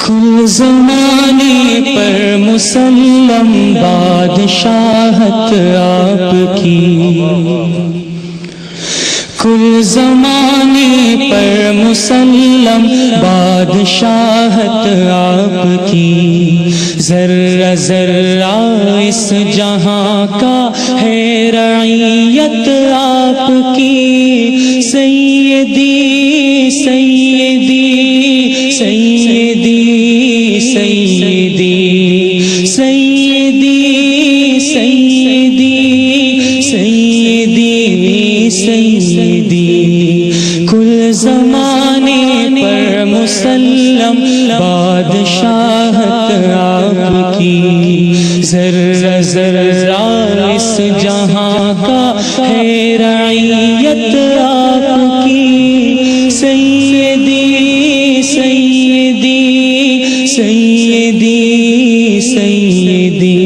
کل زمانے پر مسلم بادشاہت آپ کی، کل زمانے پر مسلم بادشاہت آپ کی، ذرہ ذرہ اس جہاں کا ہے رعیت آپ کی، سیدی سیدی سیدی سیدی سیدی سیدی سیدی سیدی، کل زمانے پر مسلم بادشاہت آپ کی، ذرہ ذرہ اس جہاں کا ہے رعیت آپ کی، سیدی سیدی سیدی سیدی